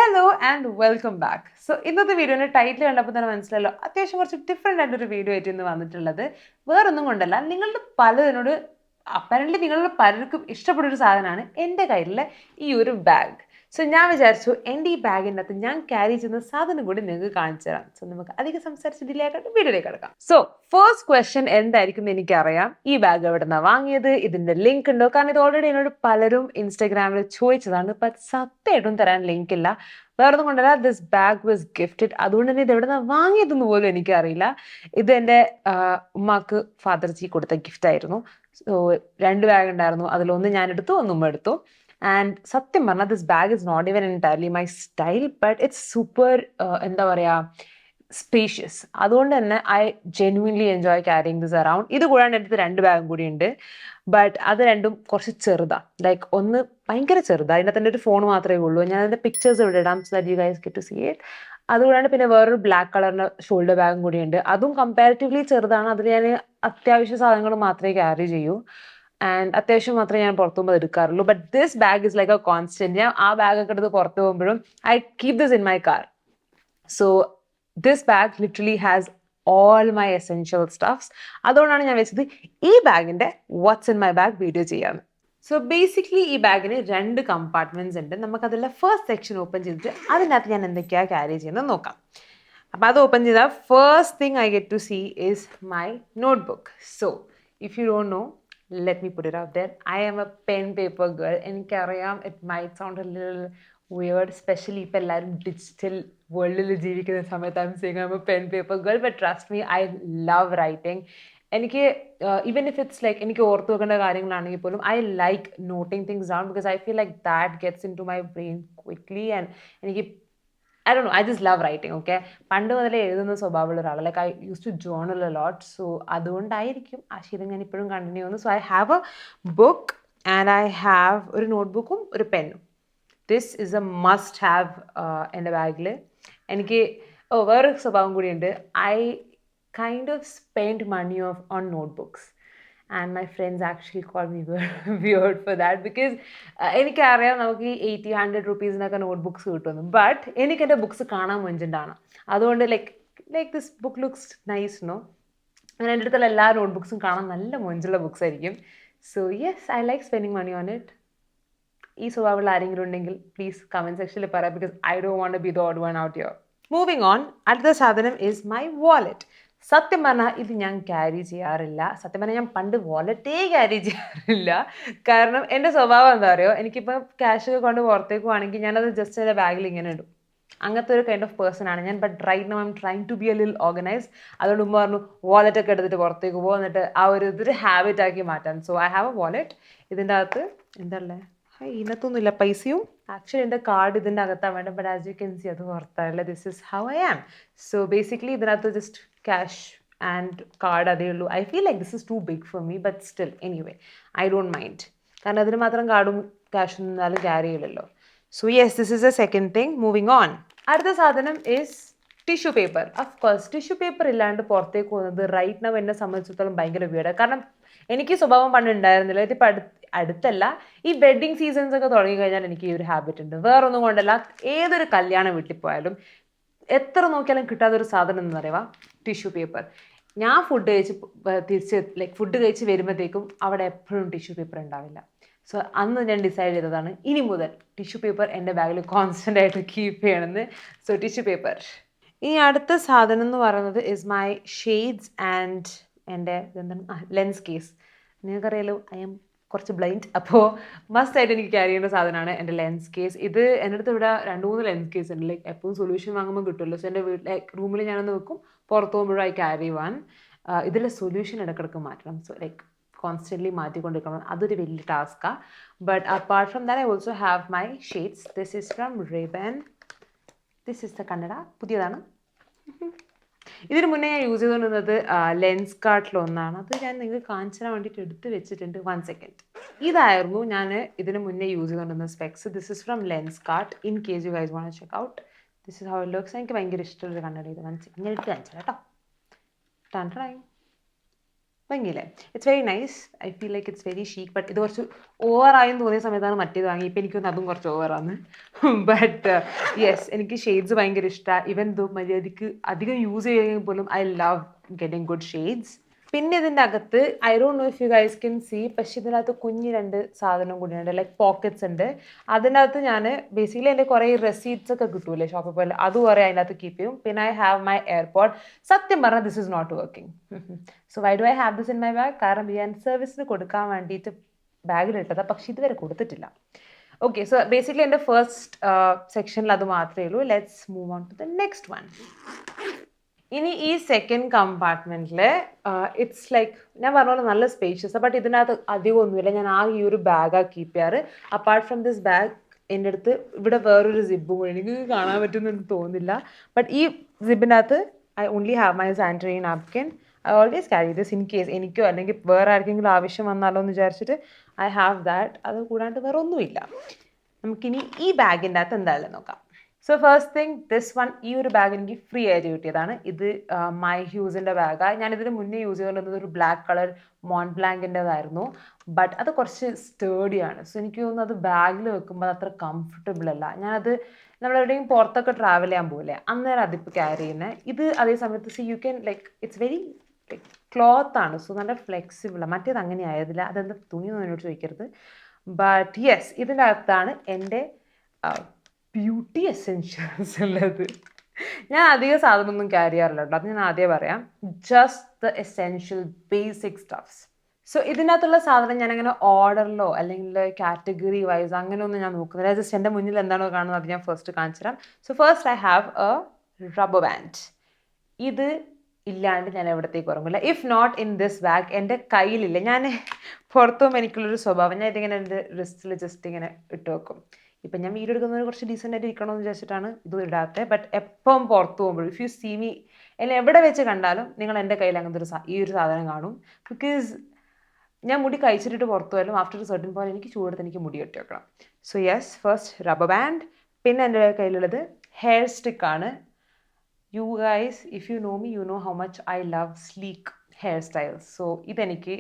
Hello and welcome back. So, ഇന്നത്തെ വീഡിയോയുടെ title കണ്ടപ്പോൾ തന്നെ മനസ്സിലല്ലോ അത്യാവശ്യം കുറച്ച് ഡിഫറെൻ്റ് ആയിട്ടൊരു വീഡിയോ ആയിട്ട് ഇന്ന് വന്നിട്ടുള്ളത് വേറൊന്നും കൊണ്ടല്ല നിങ്ങളുടെ പലതിനോട് അപ്പറൻ്റ്ലി നിങ്ങളുടെ പലർക്കും ഇഷ്ടപ്പെട്ടൊരു സാധനമാണ് എൻ്റെ കയ്യിലുള്ള ഈ ഒരു ബാഗ്. സോ ഞാൻ വിചാരിച്ചു എൻ്റെ ഈ ബാഗിൻ്റെ അകത്ത് ഞാൻ ക്യാരി ചെയ്യുന്ന സാധനം കൂടി നിങ്ങൾക്ക് കാണിച്ചു തരാം. സോ നമുക്ക് അധികം സംസാരിച്ച് ഡിലേ ആയിട്ട് വീഡിയോയിലേക്ക് കിടക്കാം. സോ ഫസ്റ്റ് ക്വസ്റ്റ്യൻ എന്തായിരിക്കും എന്ന് എനിക്കറിയാം. ഈ ബാഗ് എവിടെ നിന്നാണ് വാങ്ങിയത്, ഇതിൻ്റെ ലിങ്ക് ഉണ്ടോ? കാരണം ഇത് ഓൾറെഡി എന്നോട് പലരും ഇൻസ്റ്റാഗ്രാമിൽ ചോദിച്ചതാണ്. ബട്ട് സത്യമായിട്ടും തരാൻ ലിങ്ക് ഇല്ല. വേറൊന്നും കൊണ്ടല്ല, ദിസ് ബാഗ് വാസ് ഗിഫ്റ്റഡ്. അതുകൊണ്ട് തന്നെ ഇത് എവിടെ നിന്നാണ് വാങ്ങിയതെന്ന് പോലും എനിക്കറിയില്ല. ഇത് എൻ്റെ ഉമ്മാക്ക് ഫാദർജി കൊടുത്ത ഗിഫ്റ്റ് ആയിരുന്നു. സോ 2 ബാഗ് ഉണ്ടായിരുന്നു, അതിലൊന്ന് ഞാൻ എടുത്തു, ഒന്ന് ഉമ്മ എടുത്തു. ആൻഡ് സത്യം പറഞ്ഞാൽ this bag is not even entirely my style, but it's super എന്താ പറയുക സ്പേഷ്യസ്. അതുകൊണ്ട് തന്നെ I genuinely enjoy carrying this around. ഇത് കൂടാണ്ട് എൻ്റെ അടുത്ത് 2 ബാഗും കൂടി ഉണ്ട്. ബട്ട് അത് രണ്ടും കുറച്ച് ചെറുതാണ്. ലൈക്ക് ഒന്ന് ഭയങ്കര ചെറുതാണ്, അതിൻ്റെ തന്നെ ഒരു ഫോൺ മാത്രമേ ഉള്ളൂ. ഞാൻ അതിൻ്റെ പിക്ചേഴ്സ് ഇവിടെ ഇടാം so that you guys get to see it. അതുകൂടാണ്ട് പിന്നെ വേറൊരു ബ്ലാക്ക് കളറിൻ്റെ ഷോൾഡർ ബാഗും കൂടി ഉണ്ട്. അതും കമ്പാരിറ്റീവ്ലി ചെറുതാണ്. അതിൽ ഞാൻ അത്യാവശ്യ സാധനങ്ങൾ മാത്രമേ ക്യാരി ചെയ്യൂ ആൻഡ് അത്യാവശ്യം മാത്രമേ ഞാൻ പുറത്തു പോകുമ്പോൾ എടുക്കാറുള്ളൂ. But this bag is like a constant. ഞാൻ ആ ബാഗൊക്കെ എടുത്ത് പുറത്ത് പോകുമ്പോഴും I keep this in my car. So this bag literally has all my essential stuffs. അതുകൊണ്ടാണ് ഞാൻ വെച്ചത് ഈ ബാഗിൻ്റെ what's in my bag video ചെയ്യാമെന്ന്. സോ ബേസിക്കലി ഈ ബാഗിന് 2 കമ്പാർട്ട്മെൻറ്റ്സ് ഉണ്ട്. നമുക്കതിലെ ഫസ്റ്റ് സെക്ഷൻ ഓപ്പൺ ചെയ്തിട്ട് അതിൻ്റെ അകത്ത് ഞാൻ എന്തൊക്കെയാണ് ക്യാരി ചെയ്യുന്നത് നോക്കാം. അപ്പോൾ അത് ഓപ്പൺ ചെയ്താൽ first thing I get to see is my notebook. So if you don't know, let me put it out there. I am a pen paper girl. എനിക്കറിയാം it might sound a little weird, especially ഇപ്പോൾ എല്ലാവരും digital വേൾഡിൽ ജീവിക്കുന്ന സമയത്ത് I'm saying I'm a pen paper girl, but trust me, I love writing. എനിക്ക് even if it's like എനിക്ക് ഓർത്ത് വെക്കേണ്ട കാര്യങ്ങളാണെങ്കിൽ പോലും I like noting things down because I feel like that gets in to my brain quickly. And എനിക്ക് I don't know, I just love writing, okay? പണ്ട് മുതലേ എഴുതുന്ന സ്വഭാവമുള്ള ഒരാളാണ്. Like I use to journal a lot. So അതുകൊണ്ടായിരിക്കും ആ ശീലം ഞാൻ ഇപ്പോഴും കണ്ടിന്യൂ ചെയ്യുന്നു. So I have a book and I have ഒരു നോട്ട്ബുക്കും ഒരു പെന്നും. This is a must have എൻ്റെ ബാഗിൽ. എനിക്ക് വേറൊരു സ്വഭാവം കൂടിയുണ്ട്. I kind of spend money on notebooks. And my friends actually call me weird for that because എനിക്കറിയാം നമുക്ക് ഈ 80-100 rupees നോട്ട്ബുക്സ് കിട്ടുന്നു. ബട്ട് എനിക്ക് എൻ്റെ ബുക്സ് കാണാൻ മൊഞ്ചുണ്ടാണ്. അതുകൊണ്ട് like this book looks nice no. അങ്ങനെ എൻ്റെ അടുത്തുള്ള എല്ലാ നോട്ട്ബുക്സും കാണാൻ നല്ല മൊഞ്ചുള്ള ബുക്സ് ആയിരിക്കും. So yes, I like spending money on it. ഈ സ്വഭാവമുള്ള ആരെങ്കിലും ഉണ്ടെങ്കിൽ പ്ലീസ് കമൻറ്റ് സെക്ഷനിൽ പറയാം because I don't want to be the odd one out here. Moving on, അടുത്ത സാധനം ഈസ് മൈ വാലറ്റ്. സത്യം പറഞ്ഞാൽ ഇത് ഞാൻ ക്യാരി ചെയ്യാറില്ല. സത്യം പറഞ്ഞാൽ ഞാൻ പണ്ട് വാലറ്റേ ക്യാരി ചെയ്യാറില്ല. കാരണം എൻ്റെ സ്വഭാവം എന്താ പറയുക, എനിക്കിപ്പോൾ ക്യാഷ് കൊണ്ട് പുറത്തേക്ക് പോകണമെങ്കിൽ ഞാനത് ജസ്റ്റ് എൻ്റെ ബാഗിൽ ഇങ്ങനെ ഇടും. അങ്ങനത്തെ ഒരു കൈൻഡ് ഓഫ് പേഴ്സൺ ആണ് ഞാൻ. But right now I am trying to be a little organise. അതുകൊണ്ട് മുമ്പ് പറഞ്ഞു വാലറ്റൊക്കെ എടുത്തിട്ട് പുറത്തേക്ക് പോകും, എന്നിട്ട് ആ ഒരു ഇതൊരു ഹാബിറ്റാക്കി മാറ്റാൻ. So I have a wallet. ഇതിൻ്റെ അകത്ത് എന്താ ഉള്ളത്, ഇതിനകത്തൊന്നുമില്ല പൈസയും. ആക്ച്വലി എൻ്റെ കാർഡ് ഇതിൻ്റെ അകത്താണ് വേണ്ടത്. But as you can see അത് പുറത്താണല്ലേ. This is how I am. So basically ഇതിനകത്ത് ജസ്റ്റ് ക്യാഷ് ആൻഡ് കാർഡ് അതേ ഉള്ളൂ. I feel like this is too big for me, but still anyway I don't mind. കാരണം അതിന് മാത്രം കാർഡും ക്യാഷും നിന്നാലും ക്യാരി ചെയ്യില്ലല്ലോ. So yes, this is a second thing. Moving on, അടുത്ത സാധനം is tissue paper. Of course tissue paper ഇല്ലാണ്ട് പുറത്തേക്ക് പോകുന്നത് റൈറ്റ് നൗ എന്നെ സംബന്ധിച്ചിടത്തോളം ഭയങ്കര വീടാണ്. കാരണം എനിക്ക് സ്വഭാവം പണ്ട് ഉണ്ടായിരുന്നില്ല. ഇതിപ്പോൾ അടുത്തല്ല, ഈ വെഡ്ഡിങ് സീസൺസ് ഒക്കെ തുടങ്ങിക്കഴിഞ്ഞാൽ എനിക്ക് ഈ ഒരു ഹാബിറ്റ് ഉണ്ട്. വേറൊന്നും കൊണ്ടല്ല, ഏതൊരു കല്യാണ വീട്ടിൽ പോയാലും എത്ര നോക്കിയാലും കിട്ടാത്തൊരു സാധനം എന്ന് പറയുക ടിഷ്യൂ പേപ്പർ. ഞാൻ ഫുഡ് കഴിച്ച് വരുമ്പോഴത്തേക്കും അവിടെ എപ്പോഴും ടിഷ്യൂ പേപ്പർ ഉണ്ടാവില്ല. സോ അന്ന് ഞാൻ ഡിസൈഡ് ചെയ്തതാണ് ഇനി മുതൽ ടിഷ്യൂ പേപ്പർ എൻ്റെ ബാഗിൽ കോൺസ്റ്റൻ്റ് ആയിട്ട് കീപ്പ് ചെയ്യണമെന്ന്. So tissue paper. ഇനി അടുത്ത സാധനം എന്ന് പറയുന്നത് ഇസ് മൈ ഷെയ്ഡ്സ് ആൻഡ് എൻ്റെ എന്താണ് ലെൻസ് കേസ്. നിങ്ങൾക്കറിയാലോ ഐ എം കുറച്ച് ബ്ലൈൻഡ്. അപ്പോൾ മസ്റ്റായിട്ട് എനിക്ക് ക്യാരി ചെയ്യുന്ന സാധനമാണ് എൻ്റെ ലെൻസ് കേസ്. ഇത് എൻ്റെ അടുത്ത് ഇവിടെ 2-3 ലെൻസ് കേസ് ഉണ്ട്. ലൈക്ക് എപ്പോഴും സൊല്യൂഷൻ വാങ്ങുമ്പോൾ കിട്ടുമല്ലോ. സോ എൻ്റെ ലൈക്ക് റൂമിൽ ഞാനൊന്ന് വെക്കും, പുറത്ത് പോകുമ്പോഴും ഐ ക്യാരി വൺ. ഇതിലെ സൊല്യൂഷൻ ഇടയ്ക്കിടയ്ക്ക് മാറ്റണം. സോ ലൈക്ക് കോൺസ്റ്റൻ്റ്ലി മാറ്റിക്കൊണ്ടിരിക്കണം. അതൊരു വലിയ ടാസ്ക്കാണ്. But apart from that I also have my shades. This is from Ray Ban. This is the കണ്ണട, പുതിയതാണ്. ഇതിന് മുന്നേ ഞാൻ യൂസ് ചെയ്തുകൊണ്ടിരുന്നത് ലെൻസ് കാർട്ടിലൊന്നാണ്. അത് ഞാൻ നിങ്ങൾക്ക് കാണിച്ചു തരാൻ വേണ്ടിയിട്ട് എടുത്ത് വെച്ചിട്ടുണ്ട്. 1 സെക്കൻഡ്. ഇതായിരുന്നു ഞാൻ ഇതിന് മുന്നേ യൂസ് ചെയ്തുകൊണ്ടിരുന്ന specs. This is from Lenskart. In case you guys want to check out, this is how it looks. എനിക്ക് ഭയങ്കര ഇഷ്ടമുള്ളൊരു കണ്ണട ഇത്. 1 സെക്കൻഡ് ഞാൻ എടുത്ത് കാണിച്ചു തരാം കേട്ടോ. ഭംഗിയില്ലേ? It's very nice. I feel like it's very chic. But ഇത് കുറച്ച് ഓവറായെന്ന് തോന്നിയ സമയത്താണ് മറ്റേത് വാങ്ങി. ഇപ്പം എനിക്കൊന്ന് അതും കുറച്ച് ഓവറാണ്. ബട്ട് യെസ്, എനിക്ക് ഷെയ്ഡ്സ് ഭയങ്കര ഇഷ്ടമാണ്. ഇവൻ ദോ മര്യാദയ്ക്ക് അധികം യൂസ് ചെയ്യുമെങ്കിൽ പോലും I love getting good shades. പിന്നെ ഇതിൻ്റെ അകത്ത് I don't know if you guys can see, പക്ഷേ ഇതിനകത്ത് കുഞ്ഞ് 2 സാധനം കൂടിയുണ്ട്, ലൈക്ക് പോക്കറ്റ്സ് ഉണ്ട്. അതിനകത്ത് ഞാൻ ബേസിക്കലി എൻ്റെ കുറേ റെസീപ്റ്റ്സ് ഒക്കെ കിട്ടൂലേ ഷോപ്പിൽ പോലെ, അത് കുറേ അതിനകത്ത് കീപ്പ് ചെയ്യും. പിന്നെ ഐ ഹാവ് മൈ എയർപോഡ്. സത്യം പറഞ്ഞാൽ this is not working. So why do I have this in my bag? കാരണം ഞാൻ സർവീസിന് കൊടുക്കാൻ വേണ്ടിയിട്ട് ബാഗിലിട്ടതാണ്, പക്ഷേ ഇതുവരെ കൊടുത്തിട്ടില്ല. ഓക്കെ, സോ ബേസിക്കലി എൻ്റെ ഫസ്റ്റ് സെക്ഷനിൽ അത് മാത്രമേ ഉള്ളൂ. Let's move on to the next one. ഇനി ഈ സെക്കൻഡ് കമ്പാർട്ട്മെൻറ്റിൽ ഇറ്റ്സ് ലൈക്ക് ഞാൻ പറഞ്ഞ പോലെ നല്ല സ്പേഷ്യസ്, ബട്ട് ഇതിനകത്ത് അധികം ഒന്നുമില്ല. ഞാൻ ആ ഈ ഒരു ബാഗാണ് കീപ്പ് ചെയ്യാറ്. അപ്പാർട്ട് ഫ്രം ദിസ് ബാഗ് എൻ്റെ അടുത്ത് ഇവിടെ വേറൊരു സിബും കൂടി, എനിക്ക് കാണാൻ പറ്റുമെന്ന് തോന്നുന്നില്ല. ബട്ട് ഈ സിബിനകത്ത് I only have my sanitary napkin. I always carry this in case എനിക്കോ അല്ലെങ്കിൽ വേറെ ആർക്കെങ്കിലും ആവശ്യം വന്നാലോ എന്ന് വിചാരിച്ചിട്ട് ഐ ഹാവ് ദാറ്റ്. അത് കൂടാണ്ട് വേറെ ഒന്നുമില്ല. നമുക്കിനി ഈ ബാഗിൻ്റെ അകത്ത് എന്തായാലും നോക്കാം. So first thing, this one, ഈ ഒരു ബാഗ് എനിക്ക് ഫ്രീ ആയിട്ട് കിട്ടിയതാണ്. ഇത് മൈ ഹ്യൂസിൻ്റെ ബാഗാണ്. ഞാനിതിന് മുന്നേ യൂസ് ചെയ്തുകൊണ്ടിരുന്നത് ഒരു ബ്ലാക്ക് കളർ മോൺബ്ലാങ്കിൻ്റെതായിരുന്നു. ബട്ട് അത് കുറച്ച് സ്റ്റേഡിയാണ്. സോ എനിക്ക് തോന്നുന്നു അത് ബാഗിൽ വെക്കുമ്പോൾ അത് അത്ര കംഫർട്ടബിൾ അല്ല. ഞാനത് നമ്മളെവിടെയും പുറത്തൊക്കെ ട്രാവൽ ചെയ്യാൻ പോകില്ലേ, അന്നേരം അതിപ്പോൾ ക്യാരി ചെയ്യുന്നത്. ഇത് അതേ സമയത്ത് C you can like it's very like cloth ആണ്. സോ നല്ല ഫ്ലെക്സിബിളാണ്. മറ്റേത് അങ്ങനെ ആയതില്ല. അതെന്താ തുണിയൊന്നും എന്നോട് ചോദിക്കരുത്. ബട്ട് യെസ്, ഇതിൻ്റെ അകത്താണ് എൻ്റെ ബ്യൂട്ടി എസെൻഷ്യൽസ് ഉള്ളത്. ഞാൻ അധികം സാധനമൊന്നും ക്യാരി ചെയ്യാറില്ല കേട്ടോ, അത് ഞാൻ ആദ്യം പറയാം. Just the essential basic stuffs. So ഇതിനകത്തുള്ള സാധനം ഞാനങ്ങനെ ഓർഡറിലോ അല്ലെങ്കിൽ കാറ്റഗറി വൈസ് അങ്ങനെയൊന്നും ഞാൻ നോക്കുന്നില്ല. ജസ്റ്റ് എൻ്റെ മുന്നിൽ എന്താണോ കാണുന്നത് അത് ഞാൻ ഫസ്റ്റ് കാണിച്ചു തരാം. So first I have a rubber band. ഇത് ഇല്ലാണ്ട് ഞാൻ എവിടത്തേക്ക് ഉറങ്ങില്ല. If not in this bag. എൻ്റെ കയ്യിലില്ല. ഞാൻ പുറത്തു പോകുമ്പോൾ എനിക്കുള്ളൊരു സ്വഭാവം, ഞാൻ ഇതിങ്ങനെ എൻ്റെ റിസ്റ്റിൽ ജസ്റ്റ് ഇങ്ങനെ ഇട്ട് വെക്കും. ഇപ്പം ഞാൻ വീഡിയോ എടുക്കുന്നതിന് കുറച്ച് ഡീസൻ്റ് ആയിട്ട് ഇരിക്കണമെന്ന് വിചാരിച്ചിട്ടാണ് ഇത് ഇടാത്തത്. ബട്ട് എപ്പം പുറത്ത് പോകുമ്പോഴും ഇഫ് യു സീ മീ, എന്നെ എവിടെ വെച്ച് കണ്ടാലും നിങ്ങൾ എൻ്റെ കയ്യിൽ അങ്ങനത്തെ ഈ ഒരു സാധനം കാണും. ബിക്കോസ് ഞാൻ മുടി കഴിച്ചിട്ട് പുറത്തു പോയാലും ആഫ്റ്റർ ഒരു സർട്ടൻ പോയിന്റ് എനിക്ക് ചൂടെടുത്ത് എനിക്ക് മുടി കെട്ടി വെക്കണം. So yes, first rubber band. പിന്നെ എൻ്റെ കയ്യിലുള്ളത് ഹെയർ സ്റ്റിക്കാണ്. You guys, if you know me, you know how much I love sleek hair styles. So ഇതെനിക്ക്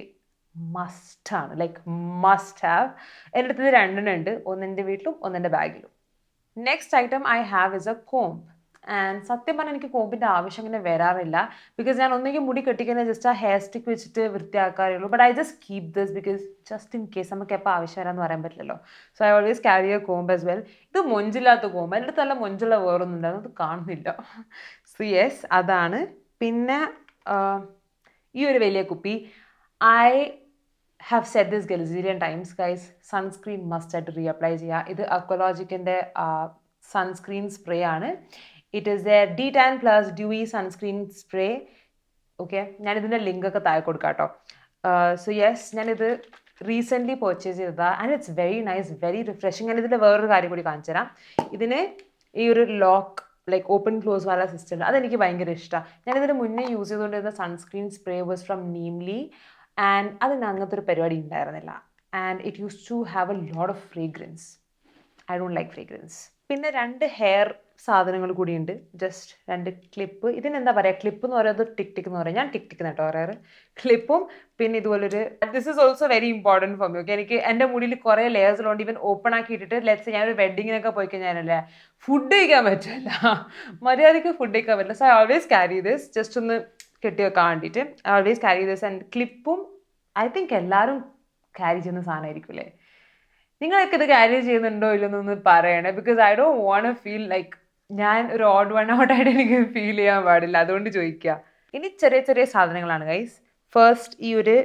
മസ്റ്റാണ്, ലൈക്ക് മസ്റ്റ് ഹാവ്. എൻ്റെ അടുത്തത് 2 ഉണ്ട്, ഒന്നെൻ്റെ വീട്ടിലും ഒന്നെൻ്റെ ബാഗിലും. Next item I have is a comb. And സത്യം പറഞ്ഞാൽ എനിക്ക് കോമ്പിൻ്റെ ആവശ്യം അങ്ങനെ വരാറില്ല. ബിക്കോസ് ഞാൻ ഒന്നെങ്കിൽ മുടി കെട്ടിക്കുന്ന ജസ്റ്റ് ആ ഹെയർ സ്റ്റിക്ക് വെച്ചിട്ട് വൃത്തിയാക്കാറേ ഉള്ളൂ. But I just keep this because just in case നമുക്ക് എപ്പോൾ ആവശ്യം വരാമെന്ന് പറയാൻ പറ്റില്ലല്ലോ. So I always carry A comb as well. ഇത് മൊഞ്ചില്ലാത്ത കോമ്പ്, എൻ്റെ അടുത്ത് നല്ല മൊഞ്ചുള്ള വേറൊന്നും ഉണ്ടായിരുന്നു, അത് കാണുന്നില്ല. സോ യെസ്, അതാണ്. പിന്നെ ഈ ഒരു വലിയ കുപ്പി, I have said this gazillion times guys, sunscreen must ആയിട്ട് റീഅപ്ലൈ ചെയ്യുക. ഇത് അക്വലോജിക്കിൻ്റെ സൺസ്ക്രീൻ സ്പ്രേ ആണ്. It is a D10 plus dewy sunscreen spray. Okay, ഞാനിതിൻ്റെ ലിങ്കൊക്കെ താഴെ കൊടുക്കാം കേട്ടോ. സോ യെസ്, ഞാനിത് റീസെൻ്റ്ലി പർച്ചേസ് ചെയ്തതാണ്. And it's very nice, very refreshing. ഞാൻ ഇതിൻ്റെ വേറൊരു കാര്യം കൂടി കാണിച്ചു തരാം. ഇതിന് ഈ ഒരു ലോക്ക് ലൈക്ക് ഓപ്പൺ ക്ലോസ് വാല സിസ്റ്റം, അതെനിക്ക് ഭയങ്കര ഇഷ്ടമാണ്. ഞാനിതിന് മുന്നേ യൂസ് ചെയ്തുകൊണ്ടിരുന്ന sunscreen spray was from Neemli. And അതിന് അങ്ങനത്തെ ഒരു പരിപാടി ഉണ്ടായിരുന്നില്ല. And it use to have a lot of fragrance. I don't like fragrance. പിന്നെ 2 ഹെയർ സാധനങ്ങൾ കൂടിയുണ്ട്, ജസ്റ്റ് 2 ക്ലിപ്പ്. ഇതിനെന്താ പറയുക, ക്ലിപ്പ് എന്ന് പറയുന്നത് ടിക് ടിക് എന്ന് പറയും. ഞാൻ ടിക് ടിക് കേട്ടോ പറയാറ്. ക്ലിപ്പും പിന്നെ ഇതുപോലൊരു, this is also very important for me. Okay, എനിക്ക് എൻ്റെ മുടിയിൽ കുറേ ലെയേഴ്സിലുണ്ട്. ഈവൻ ഓപ്പൺ ആക്കി ഇട്ടിട്ട് ലെറ്റ്സ് ഞാനൊരു വെഡിങ്ങിനൊക്കെ പോയി കഴിഞ്ഞാലല്ലേ ഫുഡ് കഴിക്കാൻ പറ്റില്ല, മര്യാദയ്ക്ക് ഫുഡ് കഴിക്കാൻ പറ്റില്ല. So I always carry this just ഒന്ന് കെട്ടി വെക്കാൻ വേണ്ടിയിട്ട്. I always carry this. And ക്ലിപ്പും ഐ തിങ്ക് എല്ലാവരും ക്യാരി ചെയ്യുന്ന സാധനമായിരിക്കും അല്ലേ. നിങ്ങളൊക്കെ ഇത് ക്യാരി ചെയ്യുന്നുണ്ടോ ഇല്ലെന്നൊന്ന് പറയണേ. Because I don't want to feel like ഞാൻ ഒരു ഓഡ് വൺ ഔട്ടായിട്ട് എനിക്ക് ഫീൽ ചെയ്യാൻ പാടില്ല, അതുകൊണ്ട് ചോദിക്കുക. ഇനി ചെറിയ ചെറിയ സാധനങ്ങളാണ് ഗൈസ്. ഫസ്റ്റ് ഈ ഒരു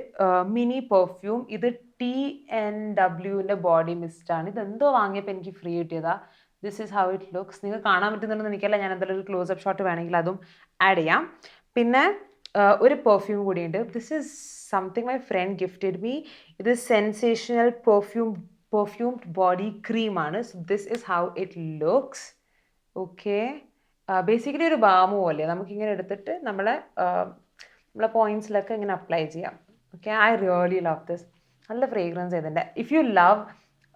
മിനി പെർഫ്യൂം. ഇത് TNWൻ്റെ ബോഡി മിസ്റ്റാണ്. ഇതെന്തോ വാങ്ങിയപ്പോൾ എനിക്ക് ഫ്രീ കിട്ടിയതാ. This is how it looks. നിങ്ങൾക്ക് കാണാൻ പറ്റുന്നുണ്ടെന്ന് എനിക്കല്ല, ഞാൻ എന്തായാലും ഒരു ക്ലോസപ്പ് ഷോട്ട് വേണമെങ്കിൽ അതും ആഡ് ചെയ്യാം. പിന്നെ ഒരു പെർഫ്യൂം കൂടിയുണ്ട്. This is something my friend gifted me. ഇത് സെൻസേഷണൽ പെർഫ്യൂംഡ് ബോഡി ക്രീമാണ്. So this is how it looks. Okay, basically ഒരു ബാം പോലെ നമുക്കിങ്ങനെ എടുത്തിട്ട് നമ്മളെ പോയിൻറ്റ്സിലൊക്കെ ഇങ്ങനെ അപ്ലൈ ചെയ്യാം. Okay, I really love this. നല്ല ഫ്രേഗ്രൻസ് ഇതിൻ്റെ. ഇഫ് യു ലവ്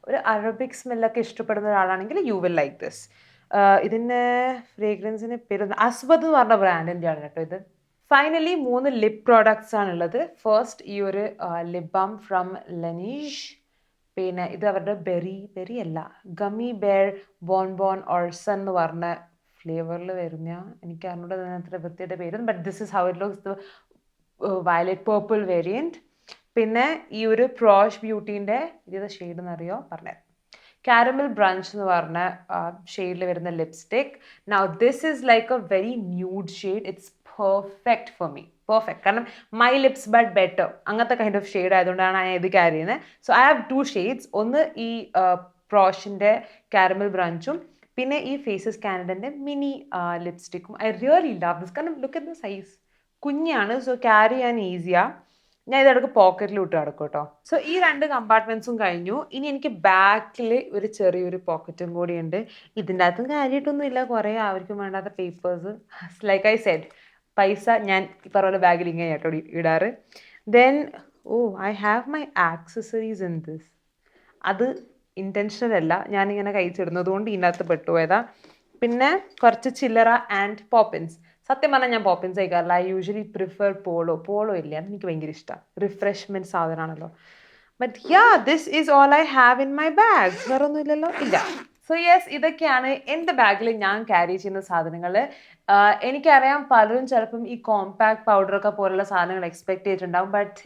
ഒരു അറബിക് സ്മെല്ലൊക്കെ ഇഷ്ടപ്പെടുന്ന ഒരാളാണെങ്കിൽ യു വിൽ ലൈക്ക് ദിസ്. ഇതിൻ്റെ ഫ്രേഗ്രൻസിന് പേര് അസ്വദ് എന്ന് പറഞ്ഞ ബ്രാൻഡിൻ്റെ ആണ് കേട്ടോ ഇത്. ഫൈനലി 3 ലിപ് പ്രോഡക്ട്സ് ആണുള്ളത്. ഫസ്റ്റ് ഈ ഒരു ലിപ് ബാം ഫ്രം ലനീഷ്. പിന്നെ ഇത് അവരുടെ ബെറി അല്ല, ഗമ്മി ബെയർ ബോൺ ഓൾസൺ എന്ന് പറഞ്ഞ ഫ്ലേവറിൽ വരുന്ന, എനിക്ക് അറിഞ്ഞൂടെ അത്ര വൃത്തിയുടെ പേര്, but this is how it looks, the violet purple variant. പിന്നെ ഈ ഒരു പ്രോഷ് ബ്യൂട്ടീൻ്റെ ഇത് ഷെയ്ഡ് എന്നറിയോ പറഞ്ഞത്, കാരമൽ ബ്രഞ്ച് എന്ന് പറഞ്ഞ ഷെയ്ഡിൽ വരുന്ന lipstick. Now this is like a very nude shade. It's perfect for me, perfect. കാരണം മൈ ലിപ്സ് ബട്ട് ബെറ്റർ അങ്ങനത്തെ കൈൻഡ് ഓഫ് ഷെയ്ഡ് ആയതുകൊണ്ടാണ് ഞാൻ ഇത് ക്യാരി ചെയ്യുന്നത്. So I have 2 shades. ഒന്ന് ഈ പ്രോഷിൻ്റെ കാരമൽ ബ്രഞ്ചും പിന്നെ ഈ ഫേസസ് കാനഡൻ്റെ മിനി ലിപ്സ്റ്റിക്കും. I really love this. കാരണം ലുക്ക് അറ്റ് ദ സൈസ്, കുഞ്ഞാണ്. സോ ക്യാരി ചെയ്യാൻ ഈസിയാണ്. ഞാൻ ഇതെടുക്ക് പോക്കറ്റിൽ ഇട്ട് കിടക്കും കേട്ടോ. സോ ഈ 2 കമ്പാർട്ട്മെൻറ്റ്സും കഴിഞ്ഞു. ഇനി എനിക്ക് ബാക്കിൽ ഒരു ചെറിയൊരു പോക്കറ്റും കൂടിയുണ്ട്. ഇതിൻ്റെ അകത്തും കാര്യമായിട്ടൊന്നും ഇല്ല, കുറേ ആർക്കും വേണ്ടാത്ത പേപ്പേഴ്സ്. ലൈക്ക് ഐ സെഡ്, പൈസ ഞാൻ പറഞ്ഞ ബാഗിൽ ഇങ്ങനെ കേട്ടോ ഇടാറ്. Then I have my accessories in this. അത് ഇൻറ്റൻഷനൽ അല്ല, ഞാനിങ്ങനെ കഴിച്ചിടുന്നത് കൊണ്ട് ഇതിനകത്ത് പെട്ടുപോയതാ. പിന്നെ കുറച്ച് ചില്ലറ ആൻഡ് പോപ്പിൻസ്. സത്യം പറഞ്ഞാൽ ഞാൻ പോപ്പിൻസ് കഴിക്കാറില്ല. ഐ യൂഷ്വലി പ്രിഫർ പോളോ ഇല്ല, എനിക്ക് ഭയങ്കര ഇഷ്ടമാണ്, റിഫ്രഷ്മെൻറ്റ് സാധനമാണല്ലോ. But this is all I have in my bag. വേറെ ഒന്നും ഇല്ലല്ലോ, ഇല്ല. സോ യെസ്, ഇതൊക്കെയാണ് എൻ്റെ ബാഗിൽ ഞാൻ ക്യാരി ചെയ്യുന്ന സാധനങ്ങൾ. എനിക്കറിയാം പലരും ചിലപ്പം ഈ കോമ്പാക്ട് പൗഡറൊക്കെ പോലുള്ള സാധനങ്ങൾ എക്സ്പെക്ട് ചെയ്തിട്ടുണ്ടാവും. But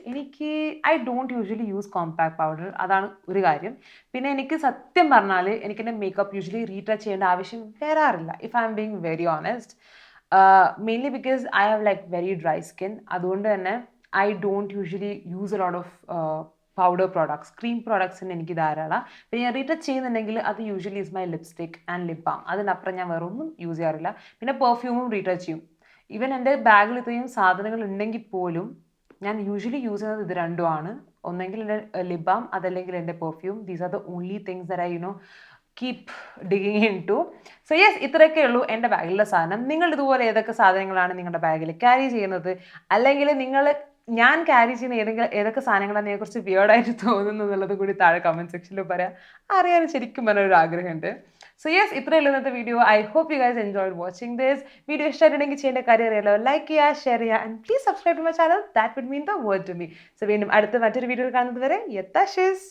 I don't usually use compact powder. അതാണ് ഒരു കാര്യം. പിന്നെ എനിക്ക് സത്യം പറഞ്ഞാൽ എനിക്കെൻ്റെ മേക്കപ്പ് യൂഷ്വലി റീടച്ച് ചെയ്യേണ്ട ആവശ്യം വരാറില്ല, if I am being very honest. Mainly because I have like very dry skin. അതുകൊണ്ട് തന്നെ I don't usually use a lot of powder products. Cream പ്രോഡക്ട്സിന് എനിക്ക് ധാരാളം. പിന്നെ ഞാൻ റീടച്ച് ചെയ്യുന്നുണ്ടെങ്കിൽ അത് usually is my lipstick and lip balm. അതിനപ്പുറം ഞാൻ വേറെ ഒന്നും യൂസ് ചെയ്യാറില്ല. പിന്നെ പെർഫ്യൂമും റീടച്ച് ചെയ്യും. ഈവൻ എൻ്റെ ബാഗിൽ ഇത്രയും സാധനങ്ങൾ ഉണ്ടെങ്കിൽ പോലും ഞാൻ യൂഷ്വലി യൂസ് ചെയ്യുന്നത് ഇത് രണ്ടുമാണ്. ഒന്നെങ്കിൽ എൻ്റെ ലിപ് ബാം, അതല്ലെങ്കിൽ എൻ്റെ perfume. These are the only things that I keep digging into. So yes, ഇത്രയൊക്കെ ഉള്ളൂ എൻ്റെ ബാഗിലുള്ള സാധനം. നിങ്ങൾ ഇതുപോലെ ഏതൊക്കെ സാധനങ്ങളാണ് നിങ്ങളുടെ ബാഗിൽ ക്യാരി ചെയ്യുന്നത്, അല്ലെങ്കിൽ ഞാൻ ക്യാരി ചെയ്യുന്ന ഏതൊക്കെ സാധനങ്ങളാണ് ഇതിനെക്കുറിച്ച് വിയേർഡായിട്ട് തോന്നുന്നു എന്നുള്ളത് കൂടി താഴെ കമൻറ്റ് സെക്ഷനിൽ പറയാം. അറിയാൻ ശരിക്കും പറഞ്ഞൊരു ആഗ്രഹമുണ്ട്. സോ യെസ്, ഇത്രയേ ഉള്ളൂ ഇന്നത്തെ video. I hope you guys enjoyed watching this video. ഇഷ്ടമായിട്ടുണ്ടെങ്കിൽ ചെയ്യേണ്ട കാര്യം അറിയാലോ, ലൈക്ക് ചെയ്യുക, ഷെയർ ചെയ്യുക, and please subscribe to my channel. That would mean the world to me. So വീണ്ടും അടുത്ത മറ്റൊരു വീഡിയോയിൽ കാണുന്നത് വരെ യത്താ ഷിസ്.